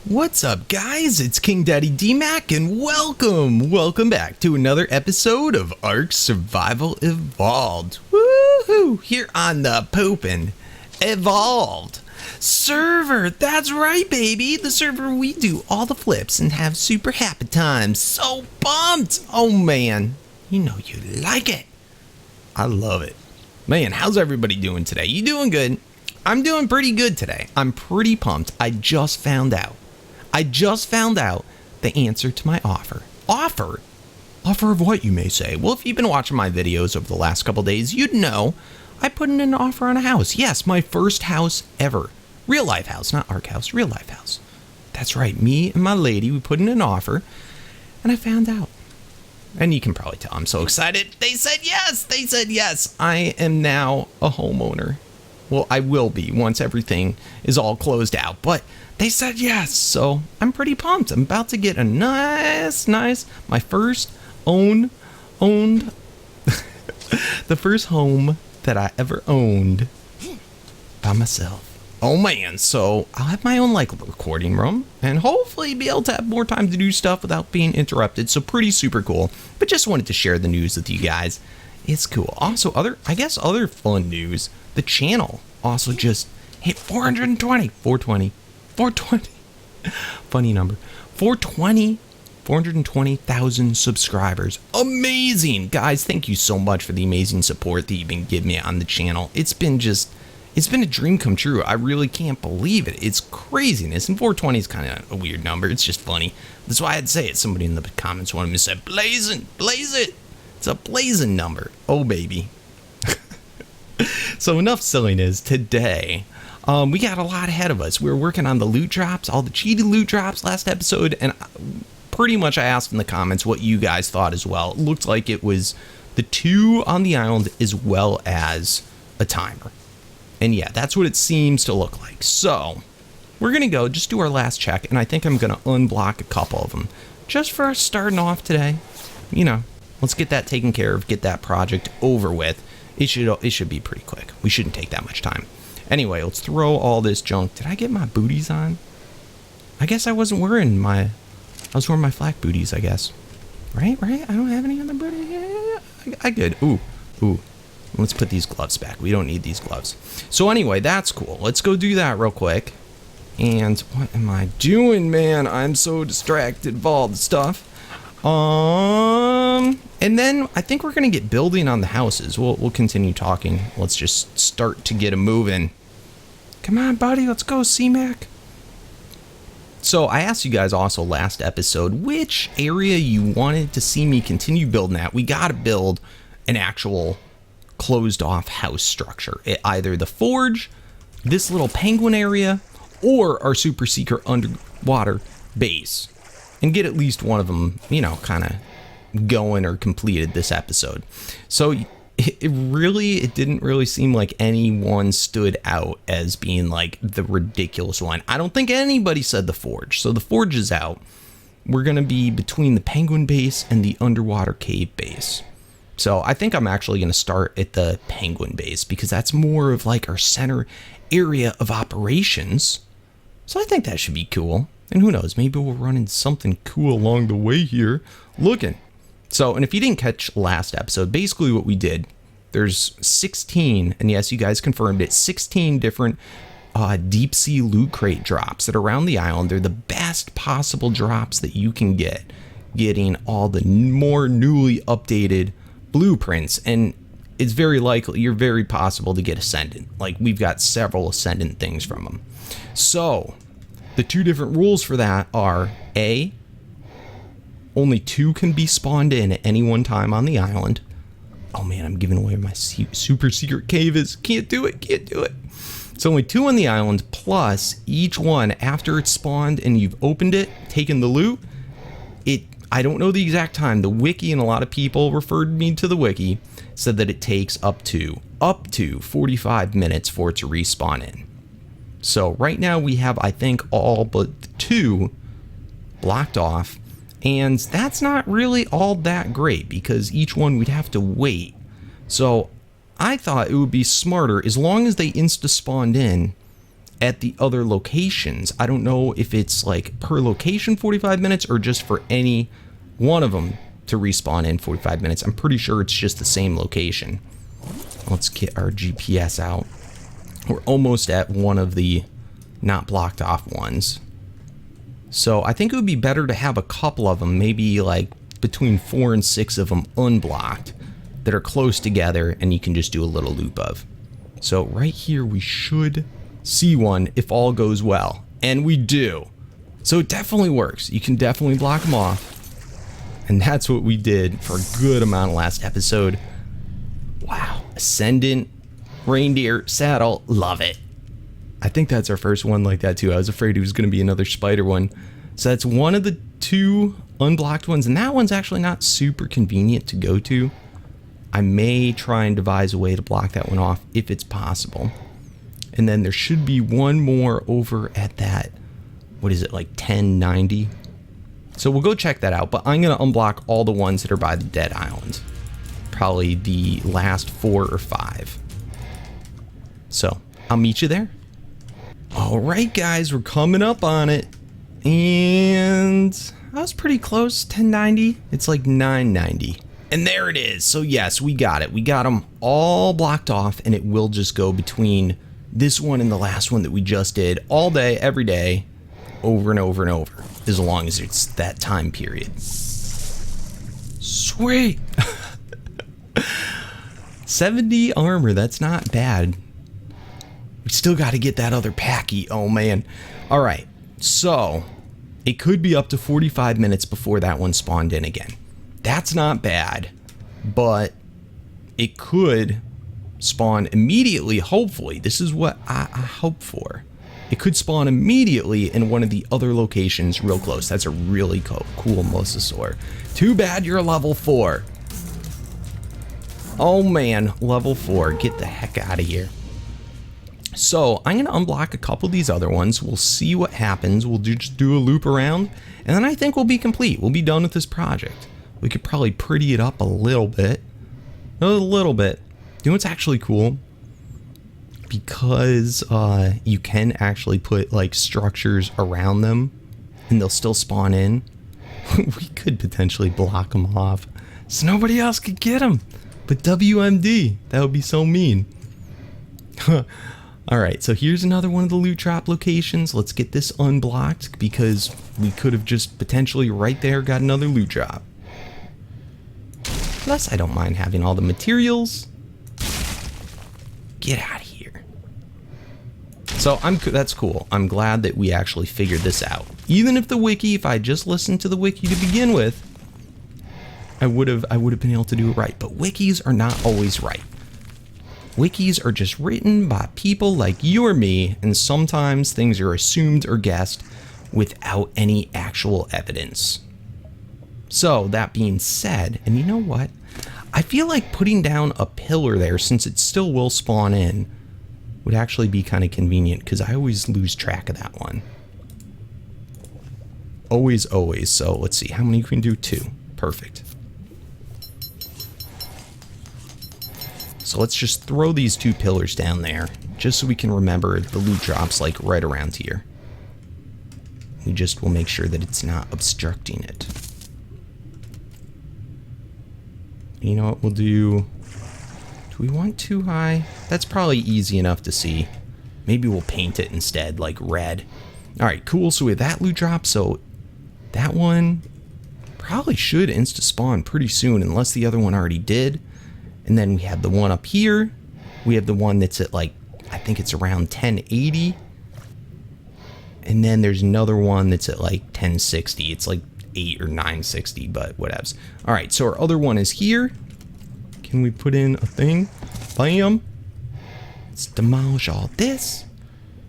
What's up, guys? It's KingDaddyDMAC, and welcome back to another episode of ARK Survival Evolved. Woohoo! Here on the Poopin' Evolved server. That's right, baby. The server we do all the flips and have super happy times. So pumped! Oh man, you know you like it. I love it. Man, how's everybody doing today? You doing good? I'm doing pretty good today. I'm pretty pumped. I just found out the answer to my offer. Offer of what, you may say? Well, if you've been watching my videos over the last couple days, you'd know I put in an offer on a house. Yes, my first house ever. Real life house, not ARK house, real life house. That's right, me and my lady, we put in an offer, and I found out. And you can probably tell I'm so excited. They said yes. I am now a homeowner. Well, I will be once everything is all closed out, but they said yes, so I'm pretty pumped. I'm about to get a nice, my first owned, the first home that I ever owned by myself. Oh man, so I'll have my own recording room and hopefully be able to have more time to do stuff without being interrupted. So pretty super cool, but just wanted to share the news with you guys. It's cool. Also, other fun news, the channel also just hit 420. Funny number. 420,000 subscribers. Amazing. Guys, thank you so much for the amazing support that you've been giving me on the channel. It's been a dream come true. I really can't believe it. It's craziness. And 420 is kind of a weird number. It's just funny. That's why I'd say it. Somebody in the comments wanted me to say, blaze it. It's a blazing number. Oh, baby. So enough silliness today. We got a lot ahead of us. We were working on the loot drops, all the cheated loot drops last episode, and pretty much I asked in the comments what you guys thought as well. It looked like it was the 2 on the island as well as a timer. And yeah, that's what it seems to look like. So we're going to go just do our last check, and I think I'm going to unblock a couple of them just for us starting off today. You know, let's get that taken care of, get that project over with. It should be pretty quick. We shouldn't take that much time. Anyway, let's throw all this junk. Did I get my booties on? I guess I wasn't wearing I was wearing my flak booties, I guess. Right? I don't have any other booties. Yeah. I good. Ooh. Let's put these gloves back. We don't need these gloves. So anyway, that's cool. Let's go do that real quick. And what am I doing, man? I'm so distracted by all the stuff. And then I think we're gonna get building on the houses. We'll continue talking. Let's just start to get 'em moving. Come on, buddy, let's go, C-Mac. So I asked you guys also last episode which area you wanted to see me continue building at. We gotta build an actual closed off house structure. Either the forge, this little penguin area, or our super secret underwater base. And get at least one of them, you know, kind of going or completed this episode. So it didn't really seem like anyone stood out as being like the ridiculous one. I don't think anybody said the forge. So the forge is out. We're going to be between the penguin base and the underwater cave base. So I think I'm actually going to start at the penguin base because that's more of like our center area of operations. So I think that should be cool. And who knows, maybe we'll run into something cool along the way here. Looking. So, and if you didn't catch last episode, basically what we did, there's 16, and yes, you guys confirmed it, 16 different deep sea loot crate drops that are around the island. They're the best possible drops that you can get, getting all the more newly updated blueprints. And it's very likely, you're very possible to get Ascendant. Like, we've got several Ascendant things from them. So the 2 different rules for that are A, only 2 can be spawned in at any one time on the island. Oh man, I'm giving away my super secret cave is. Can't do it. It's only 2 on the island, plus each one after it's spawned and you've opened it, taken the loot. I don't know the exact time. The wiki, and a lot of people referred me to the wiki, said that it takes up to 45 minutes for it to respawn in. So right now we have, I think, all but 2 blocked off, and that's not really all that great because each one we'd have to wait. So I thought it would be smarter, as long as they insta-spawned in, at the other locations. I don't know if it's like per location 45 minutes or just for any one of them to respawn in 45 minutes. I'm pretty sure it's just the same location. Let's get our GPS out. We're almost at one of the not blocked off ones. So I think it would be better to have a couple of them, maybe like between 4 and 6 of them unblocked that are close together and you can just do a little loop of. So right here we should see one if all goes well, and we do. So it definitely works. You can definitely block them off, and that's what we did for a good amount of last episode. Wow, Ascendant Reindeer Saddle, love it. I think that's our first one like that too. I was afraid it was going to be another spider one. So that's one of the 2 unblocked ones, and that one's actually not super convenient to go to. I may try and devise a way to block that one off if it's possible. And then there should be one more over at that, what is it, like 1090? So we'll go check that out, but I'm going to unblock all the ones that are by the dead island. Probably the last 4 or 5. So I'll meet you there. All right, guys, we're coming up on it. And I was pretty close, 1090. It's like 990. And there it is. So yes, we got it. We got them all blocked off, and it will just go between this one and the last one that we just did all day, every day, over and over and over, as long as it's that time period. Sweet. 70 armor, that's not bad. We still got to get that other packy. Oh man. All right. So it could be up to 45 minutes before that one spawned in again. That's not bad, but it could spawn immediately, hopefully. This is what I hope for. It could spawn immediately in one of the other locations real close. That's a really cool mosasaur. Too bad you're a level 4. Oh man, level 4. Get the heck out of here. So I'm going to unblock a couple of these other ones. We'll see what happens. We'll just do a loop around, and then I think we'll be complete. We'll be done with this project. We could probably pretty it up a little bit. A little bit. You know what's actually cool? Because you can actually put like structures around them and they'll still spawn in. We could potentially block them off so nobody else could get them. But WMD, that would be so mean. Alright, so here's another one of the loot drop locations. Let's get this unblocked because we could have just potentially right there got another loot drop. Plus, I don't mind having all the materials. Get out of here. So that's cool. I'm glad that we actually figured this out. Even if the wiki, if I just listened to the wiki to begin with, I would have been able to do it right. But wikis are not always right. Wikis are just written by people like you or me, and sometimes things are assumed or guessed without any actual evidence. So that being said, and you know what? I feel like putting down a pillar there, since it still will spawn in, would actually be kind of convenient, because I always lose track of that one. Always. So let's see, how many can we do? 2. Perfect. So let's just throw these 2 pillars down there, just so we can remember the loot drops like right around here. We just will make sure that it's not obstructing it. You know what we'll do? Do we want too high? That's probably easy enough to see. Maybe we'll paint it instead, like red. Alright, cool. So we have that loot drop. So that one probably should insta-spawn pretty soon, unless the other one already did. And then we have the one up here. We have the one that's at like, I think it's around 1080. And then there's another one that's at like 1060. It's like 8 or 960, but whatevs. All right, so our other one is here. Can we put in a thing? Bam. Let's demolish all this.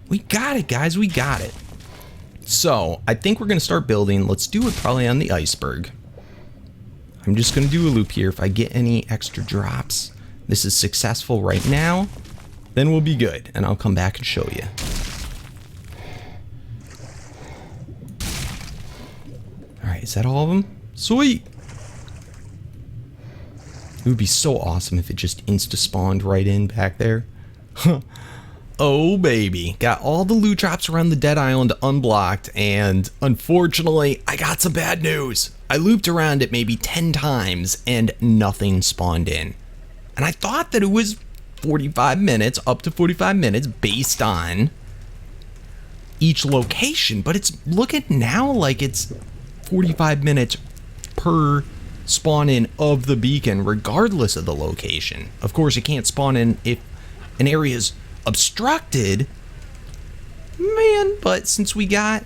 We got it, guys. We got it. So I think we're going to start building. Let's do it probably on the iceberg. I'm just going to do a loop here. If I get any extra drops, this is successful right now, then we'll be good. And I'll come back and show you. Alright, is that all of them? Sweet! It would be so awesome if it just insta-spawned right in back there. Oh baby, got all the loot drops around the dead island unblocked, and unfortunately I got some bad news. I looped around it maybe 10 times and nothing spawned in. And I thought that it was 45 minutes, up to 45 minutes based on each location, but it's looking now like it's 45 minutes per spawn in of the beacon regardless of the location. Of course, it can't spawn in if an area is obstructed, man, but since we got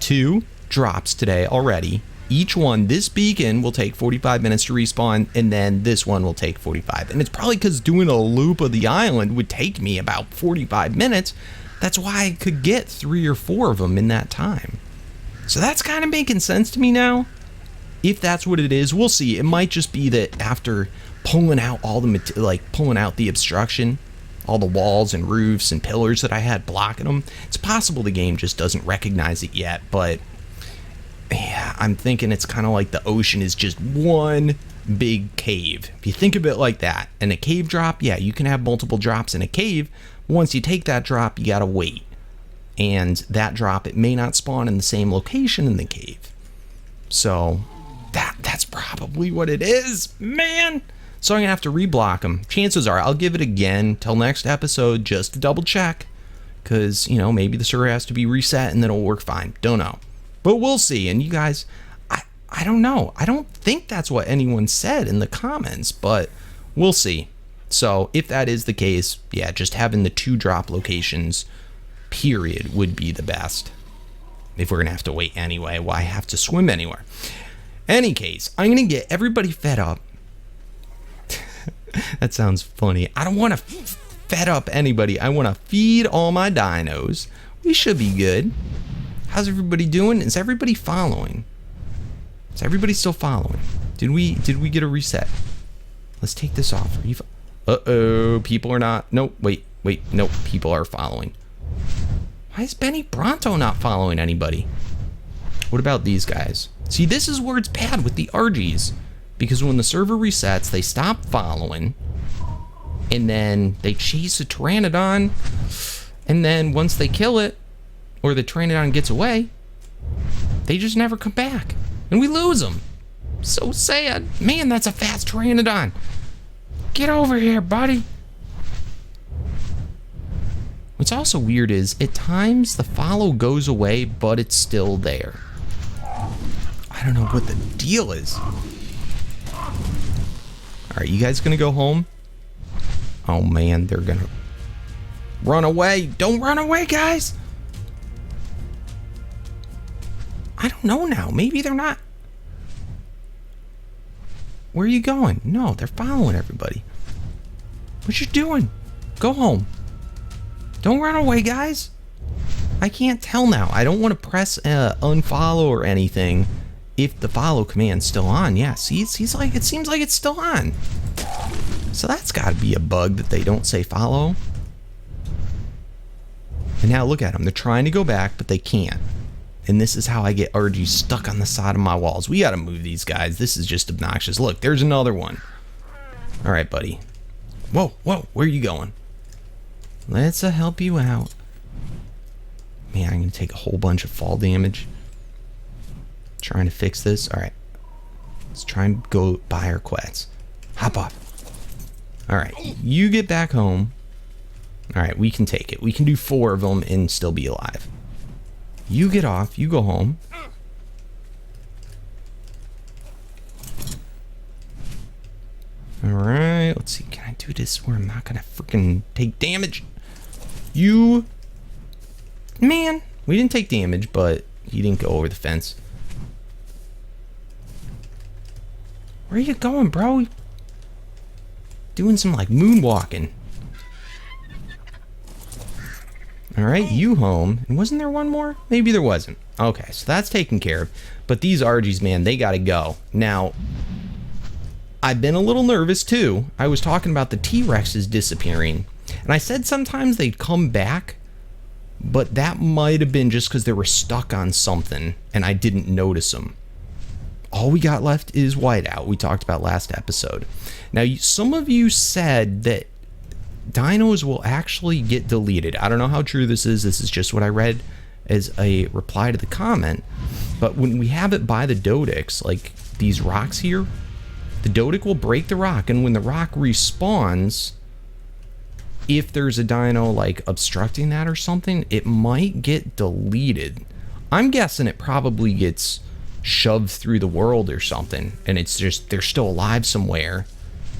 2 drops today already, each one, this beacon will take 45 minutes to respawn, and then this one will take 45. And it's probably because doing a loop of the island would take me about 45 minutes. That's why I could get 3 or 4 of them in that time. So that's kind of making sense to me now. If that's what it is, we'll see. It might just be that after pulling out all the pulling out the obstruction, all the walls and roofs and pillars that I had blocking them, it's possible the game just doesn't recognize it yet, but yeah, I'm thinking it's kind of like the ocean is just one big cave. If you think of it like that, and a cave drop, yeah, you can have multiple drops in a cave. Once you take that drop, you gotta wait. And that drop, it may not spawn in the same location in the cave. So that's probably what it is, man. So I'm gonna have to reblock them. Chances are I'll give it again till next episode just to double check, because, you know, maybe the server has to be reset and then it'll work fine. Don't know. But we'll see. And you guys, I don't know. I don't think that's what anyone said in the comments, but we'll see. So if that is the case, yeah, just having the 2 drop locations, period, would be the best. If we're going to have to wait anyway, why have to swim anywhere? Any case, I'm going to get everybody fed up. That sounds funny. I don't want to fed up anybody. I want to feed all my dinos. We should be good. How's everybody doing? Is everybody following? Is everybody still following? Did we get a reset? Let's take this off. Uh-oh, people are not. Nope, wait, nope, people are following. Why is Benny Bronto not following anybody? What about these guys? See, this is where it's bad with the RGs, because when the server resets, they stop following, and then they chase a Pteranodon, and then once they kill it, or the Pteranodon gets away, they just never come back, and we lose them. So sad. Man, that's a fast Pteranodon. Get over here, buddy. What's also weird is, at times, the follow goes away, but it's still there. I don't know what the deal is. Alright, you guys gonna go home? Oh man, they're gonna run away. Don't run away, guys! I don't know now. Maybe they're not. Where are you going? No, they're following everybody. What you doing? Go home. Don't run away, guys. I can't tell now. I don't want to press unfollow or anything if the follow command's still on. Yeah, see, it seems like it's still on. So that's got to be a bug that they don't say follow. And now look at them. They're trying to go back, but they can't. And this is how I get RG stuck on the side of my walls. We got to move these guys. This is just obnoxious. Look, there's another one. All right, buddy. Whoa, where are you going? Let's help you out. Man, I'm going to take a whole bunch of fall damage. Trying to fix this. All right. Let's try and go buy our quests. Hop off. All right. You get back home. All right, we can take it. We can do 4 of them and still be alive. You get off. You go home. All right. Let's see. Can I do this where I'm not going to freaking take damage? You... Man, we didn't take damage, but he didn't go over the fence. Where are you going, bro? Doing some, like, moonwalking. Alright, you home. And wasn't there one more? Maybe there wasn't. Okay, so that's taken care of. But these RGs, man, they gotta go. Now, I've been a little nervous, too. I was talking about the T-Rexes disappearing. And I said sometimes they'd come back. But that might have been just because they were stuck on something and I didn't notice them. All we got left is whiteout, we talked about last episode. Now, some of you said that dinos will actually get deleted. I don't know how true this is. This is just what I read as a reply to the comment. But when we have it by the Dodics, like these rocks here, the Dodic will break the rock, and when the rock respawns, if there's a dino like obstructing that or something, it might get deleted. I'm guessing it probably gets shoved through the world or something, and it's just they're still alive somewhere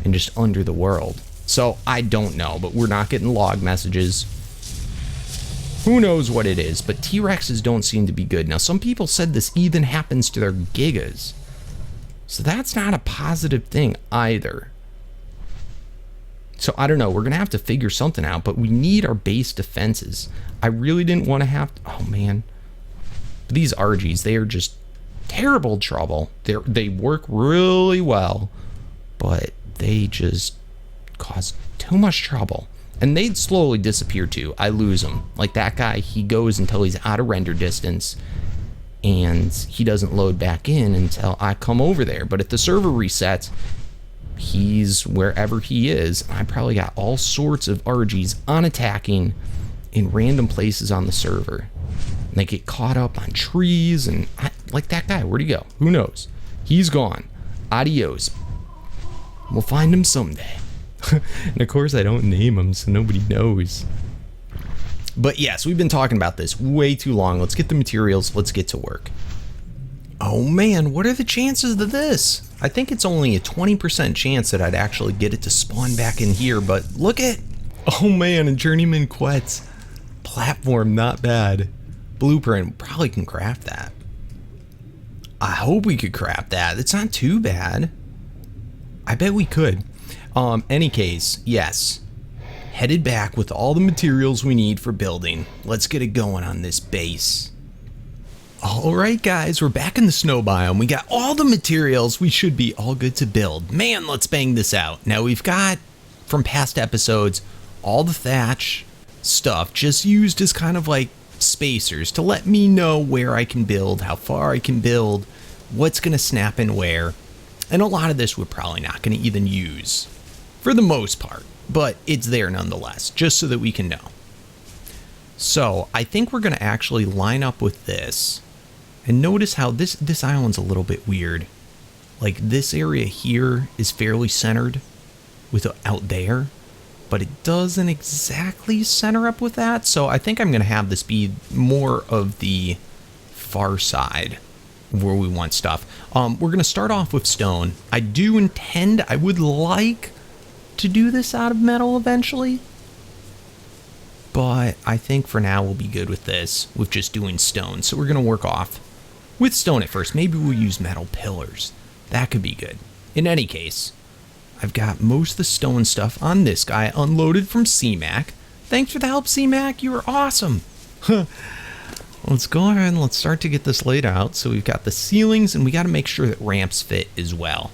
and just under the world. So I don't know, but we're not getting log messages. Who knows what it is, but T-Rexes don't seem to be good. Now, some people said this even happens to their Gigas, so that's not a positive thing either. So I don't know, we're gonna have to figure something out, but we need our base defenses. I really didn't want to have to, oh man. But these RGs, they are just terrible trouble. They work really well, but they just cause too much trouble. And they'd slowly disappear too. I lose them. Like that guy, he goes until he's out of render distance, and he doesn't load back in until I come over there. But if the server resets, he's wherever he is. I probably got all sorts of RGs on attacking in random places on the server. And they get caught up on trees, and like that guy, where'd he go? Who knows? He's gone. Adios. We'll find him someday. And of course I don't name him, so nobody knows. But yes, we've been talking about this way too long. Let's get the materials. Let's get to work. Oh man, what are the chances of this? I think it's only a 20% chance that I'd actually get it to spawn back in here, but look at, oh man, a Journeyman Quetz. Platform, not bad. Blueprint, probably can craft that. I hope we could craft that. It's not too bad. I bet we could. Any case, yes. Headed back with all the materials we need for building. Let's get it going on this base. Alright guys, we're back in the snow biome. We got all the materials. We should be all good to build. Man, let's bang this out. Now we've got, from past episodes, all the thatch stuff just used as kind of like spacers to let me know where I can build, how far I can build, what's going to snap in where. And a lot of this we're probably not going to even use for the most part, but it's there nonetheless, just so that we can know. So I think we're going to actually line up with this. And notice how this island's a little bit weird. Like this area here is fairly centered with out there, but it doesn't exactly center up with that. So I think I'm going to have this be more of the far side where we want stuff. We're going to start off with stone. I would like to do this out of metal eventually, but I think for now we'll be good with this, with just doing stone. So we're going to work off with stone at first. Maybe we'll use metal pillars. That could be good. In any case, I've got most of the stone stuff on this guy unloaded from CMAC. Thanks for the help, CMAC. You were awesome. Let's go ahead and let's start to get this laid out. So we've got the ceilings, and we got to make sure that ramps fit as well.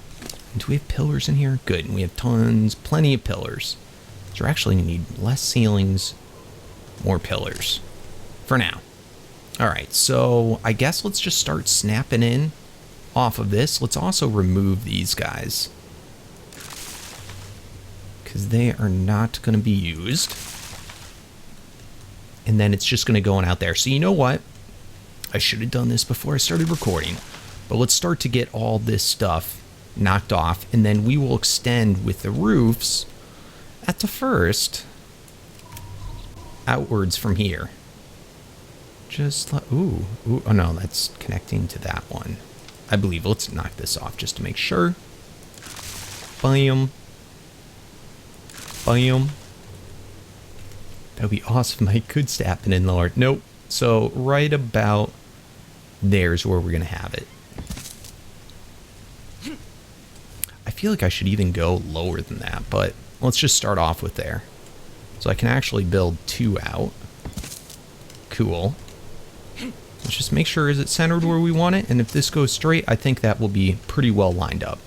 And do we have pillars in here? Good. And we have plenty of pillars. So we're actually going to need less ceilings, more pillars for now. All right, so I guess let's just start snapping in off of this. Let's also remove these guys, because they are not going to be used. And then it's just going to go on out there. So you know what? I should have done this before I started recording. But let's start to get all this stuff knocked off, and then we will extend with the roofs at the first outwards from here. Just like, ooh, oh no, that's connecting to that one, I believe. Let's knock this off just to make sure. Bam. Bam. That would be awesome. I could snap it in lower. Nope. So right about there's where we're going to have it. I feel like I should even go lower than that, but let's just start off with there. So I can actually build 2 out. Cool. Let's just make sure, is it centered where we want it? And if this goes straight, I think that will be pretty well lined up.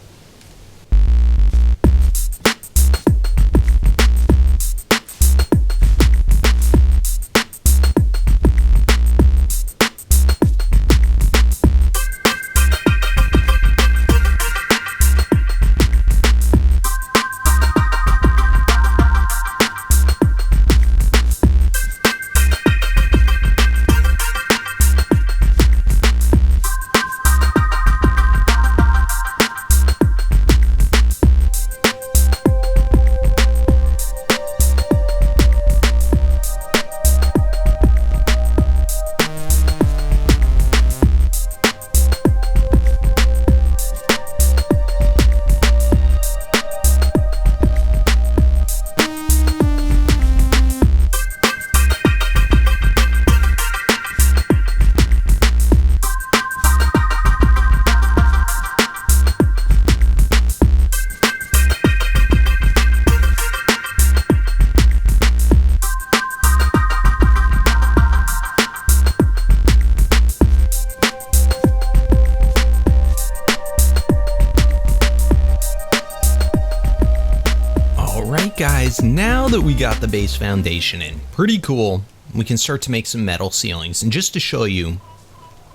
guys, now that we got the base foundation in, pretty cool, we can start to make some metal ceilings. And just to show you,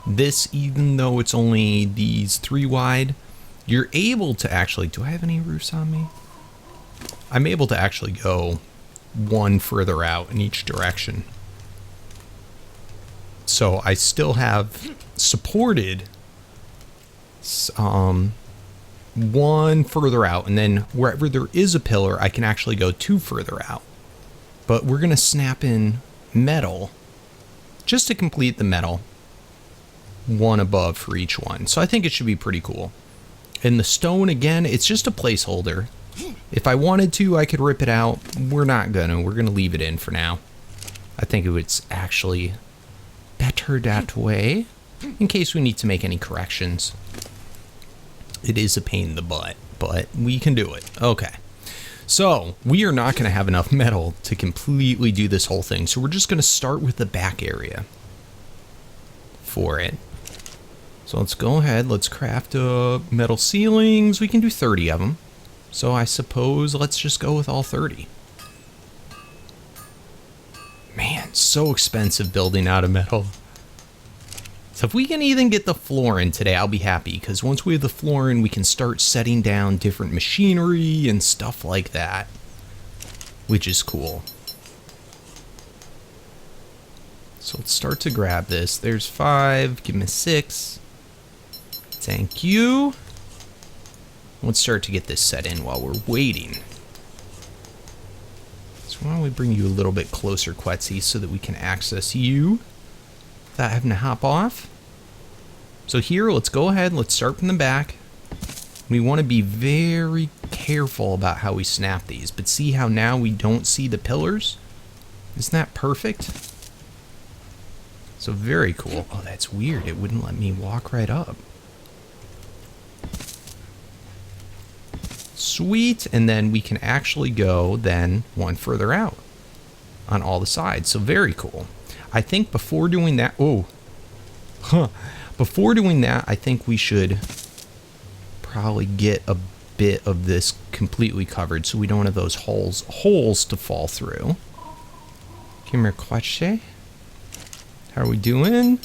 this, even though it's only these 3 wide, you're able to actually, do I have any roofs on me? I'm able to actually go 1 further out in each direction. So I still have supported 1 further out, and then wherever there is a pillar, I can actually go 2 further out. But we're gonna snap in metal just to complete the metal, 1 above for each one. So I think it should be pretty cool. And the stone, again, it's just a placeholder. If I wanted to, I could rip it out. We're not gonna. We're gonna leave it in for now. I think it's actually better that way, in case we need to make any corrections. It is a pain in the butt, but we can do it. Okay. So we are not going to have enough metal to completely do this whole thing. So we're just going to start with the back area for it. So let's go ahead. Let's craft metal ceilings. We can do 30 of them. So I suppose let's just go with all 30. Man, so expensive building out of metal. So if we can even get the floor in today, I'll be happy, because once we have the floor in, we can start setting down different machinery and stuff like that, which is cool. So let's start to grab this. There's 5, give me 6. Thank you. Let's start to get this set in while we're waiting. So why don't we bring you a little bit closer, Quetzy, so that we can access you without having to hop off. So here, let's go ahead, let's start from the back. We want to be very careful about how we snap these, but see how now we don't see the pillars? Isn't that perfect? So very cool. Oh, that's weird. It wouldn't let me walk right up. Sweet, and then we can actually go then 1 further out on all the sides. So very cool. I think before doing that, before doing that, I think we should probably get a bit of this completely covered so we don't have those holes to fall through. Come here, Quetche. How are we doing?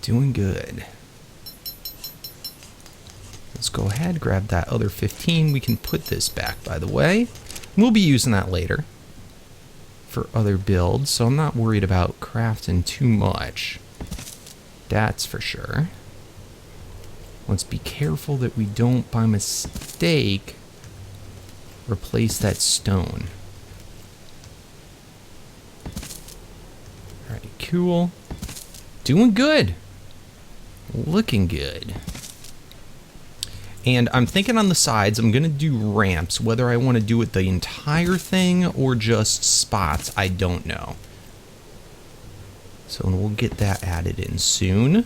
Doing good. Let's go ahead, grab that other 15. We can put this back, by the way. We'll be using that later for other builds, so I'm not worried about crafting too much. That's for sure. Let's be careful that we don't, by mistake, replace that stone. Alright, cool. Doing good. Looking good. And I'm thinking on the sides, I'm going to do ramps. Whether I want to do it the entire thing or just spots, I don't know. So we'll get that added in soon.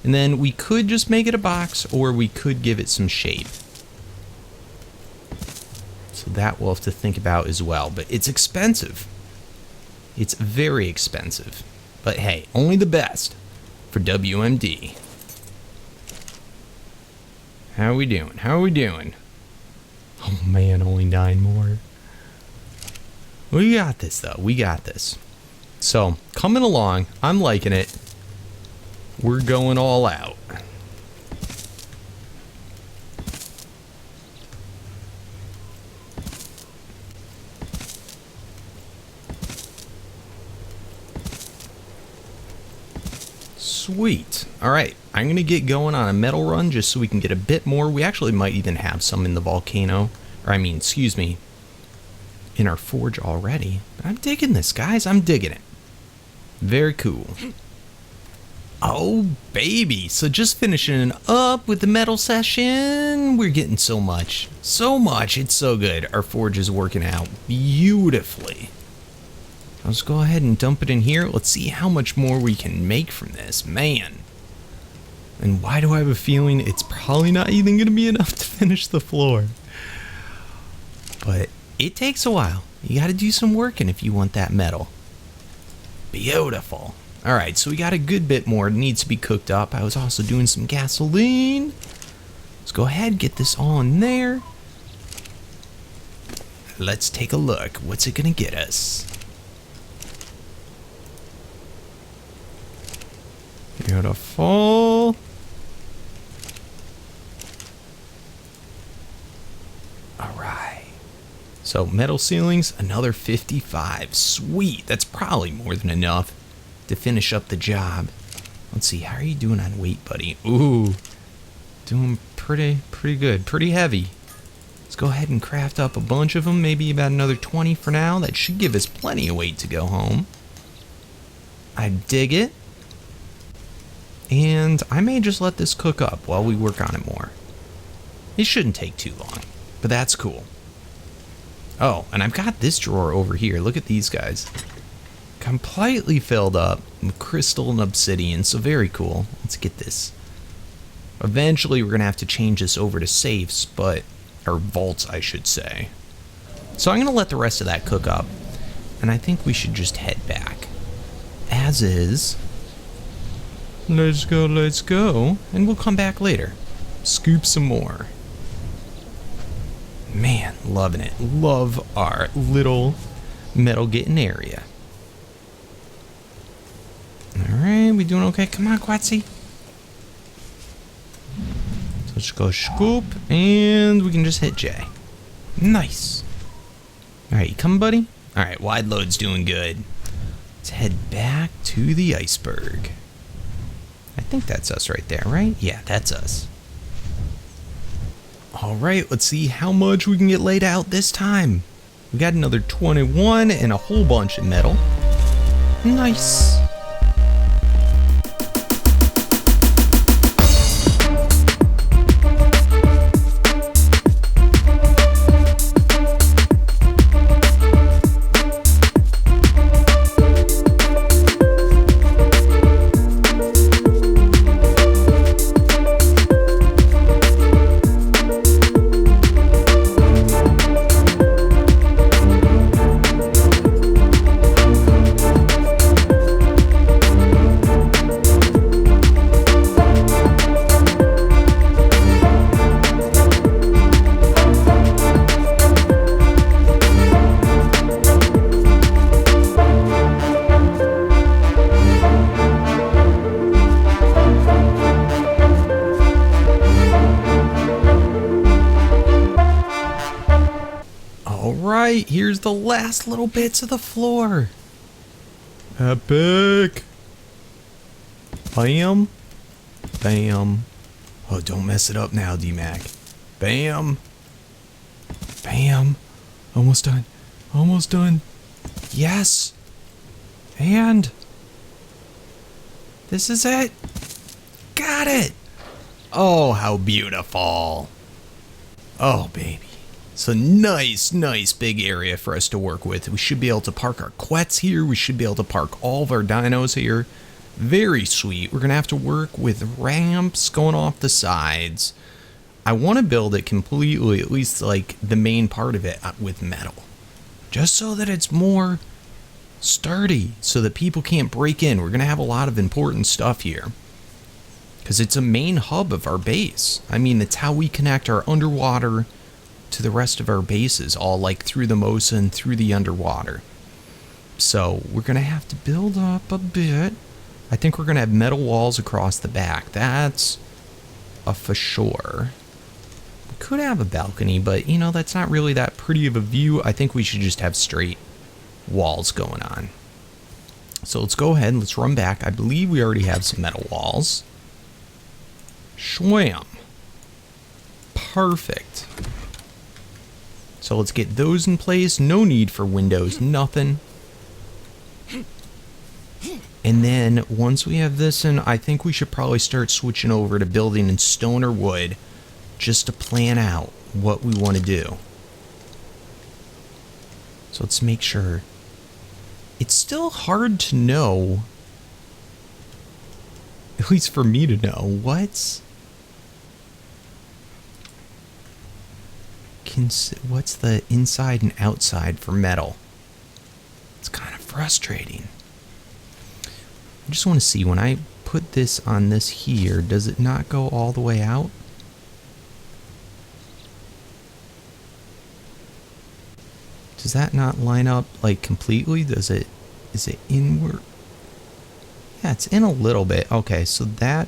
And then we could just make it a box, or we could give it some shape. So that we'll have to think about as well. But it's expensive. It's very expensive. But hey, only the best for WMD. How are we doing? How are we doing? Oh man, only 9 more. We got this though. We got this. So, coming along. I'm liking it. We're going all out. Sweet. Alright, I'm going to get going on a metal run just so we can get a bit more. We actually might even have some in the volcano. Or I mean, excuse me, in our forge already. But I'm digging this, guys. I'm digging it. Very cool. Oh, baby. So just finishing up with the metal session. We're getting so much. So much. It's so good. Our forge is working out beautifully. Let's go ahead and dump it in here. Let's see how much more we can make from this. Man. And why do I have a feeling it's probably not even going to be enough to finish the floor? But it takes a while. You got to do some working if you want that metal. Beautiful. Alright, so we got a good bit more. It needs to be cooked up. I was also doing some gasoline. Let's go ahead, get this all in there. Let's take a look. What's it gonna get us? Beautiful. Alright. So metal ceilings, another 55. Sweet. That's probably more than enough to finish up the job. Let's see, how are you doing on weight, buddy? Ooh. Doing pretty good. Pretty heavy. Let's go ahead and craft up a bunch of them. Maybe about another 20 for now. That should give us plenty of weight to go home. I dig it. And I may just let this cook up while we work on it more. It shouldn't take too long, but that's cool. Oh, and I've got this drawer over here. Look at these guys. Completely filled up with crystal and obsidian, so very cool. Let's get this. Eventually, we're going to have to change this over to safes, or vaults, I should say. So I'm going to let the rest of that cook up, and I think we should just head back. As is. Let's go, and we'll come back later. Scoop some more. Man, loving it. Love our little metal getting area. Alright, we doing okay? Come on, Quetzy. So let's go scoop, and we can just hit J. Nice. Alright, you coming, buddy? Alright, wide load's doing good. Let's head back to the iceberg. I think that's us right there, right? Yeah, that's us. Alright, let's see how much we can get laid out this time. We got another 21 and a whole bunch of metal. Nice. Alright, here's the last little bits of the floor. Epic. Bam. Bam. Oh, don't mess it up now, DMAC. Bam. Bam. Almost done. Almost done. Yes. And this is it. Got it. Oh, how beautiful. Oh, baby. So nice big area for us to work with. We should be able to park our quets here. We should be able to park all of our dinos here. Very sweet. We're going to have to work with ramps going off the sides. I want to build it completely, at least like the main part of it, with metal. Just so that it's more sturdy, so that people can't break in. We're going to have a lot of important stuff here. Because it's a main hub of our base. I mean, it's how we connect our underwater to the rest of our bases, all like through the Mosa and through the underwater. So we're gonna have to build up a bit. I think we're gonna have metal walls across the back. That's a for sure. We could have a balcony, but you know, that's not really that pretty of a view. I think we should just have straight walls going on. So let's go ahead and let's run back. I believe we already have some metal walls. Shwam. Perfect. So let's get those in place. No need for windows, nothing. And then once we have this in, I think we should probably start switching over to building in stone or wood just to plan out what we want to do. So let's make sure. It's still hard to know, at least for me to know, what's the inside and outside for metal. It's kind of frustrating. I just want to see, when I put this on this here, does it not go all the way out? Does that not line up like completely? Is it inward? Yeah, it's in a little bit. Okay, so that...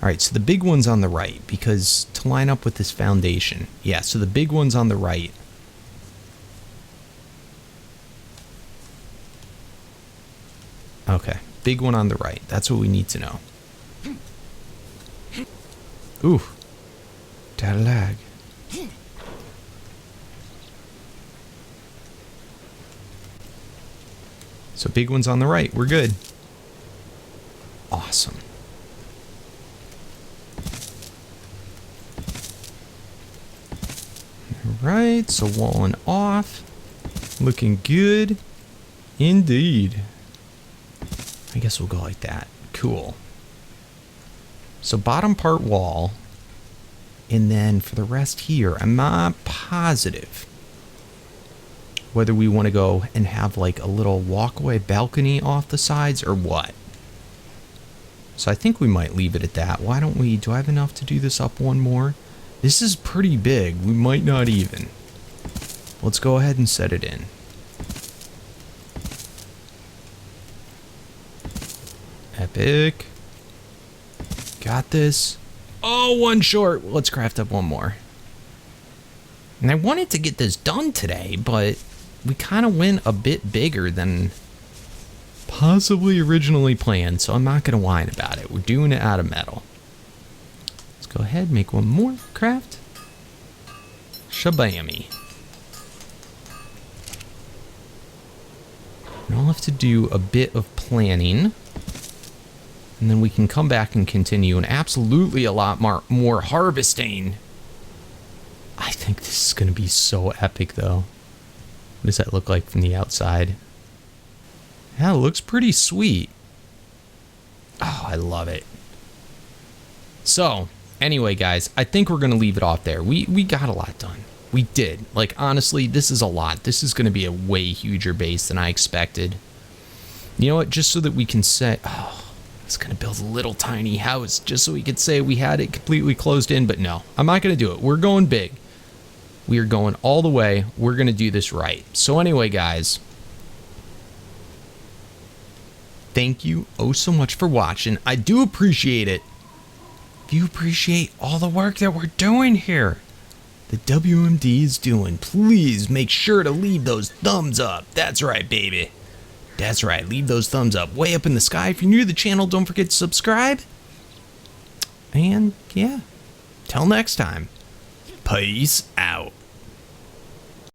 Alright, so the big one's on the right, because to line up with this foundation. Yeah, so the big one's on the right. Okay, big one on the right. That's what we need to know. Ooh. That lag. So big one's on the right. We're good. Awesome. Alright, so walling off. Looking good. Indeed. I guess we'll go like that. Cool. So bottom part wall. And then for the rest here, I'm not positive whether we want to go and have like a little walkway balcony off the sides or what. So I think we might leave it at that. Why don't we, do I have enough to do this up one more? This is pretty big. We might not even. Let's go ahead and set it in. Epic. Got this. Oh, one short. Let's craft up one more. And I wanted to get this done today, but we kind of went a bit bigger than possibly originally planned, so I'm not going to whine about it. We're doing it out of metal. Let's go ahead and make one more craft. Shabammy. And I'll have to do a bit of planning. And then we can come back and continue, and absolutely a lot more harvesting. I think this is going to be so epic, though. What does that look like from the outside? Yeah, it looks pretty sweet. Oh, I love it. So, anyway, guys, I think we're going to leave it off there. We got a lot done. We did. Like, honestly, this is a lot. This is going to be a way huger base than I expected. You know what? Just so that we can say... Oh, I was going to build a little tiny house just so we could say we had it completely closed in, but no, I'm not going to do it. We're going big. We are going all the way. We're going to do this right. So anyway, guys, thank you oh so much for watching. I do appreciate it. If you appreciate all the work that we're doing here, the WMD is doing, please make sure to leave those thumbs up. That's right, baby. That's right, leave those thumbs up way up in the sky. If you're new to the channel, don't forget to subscribe. And yeah, till next time, peace out.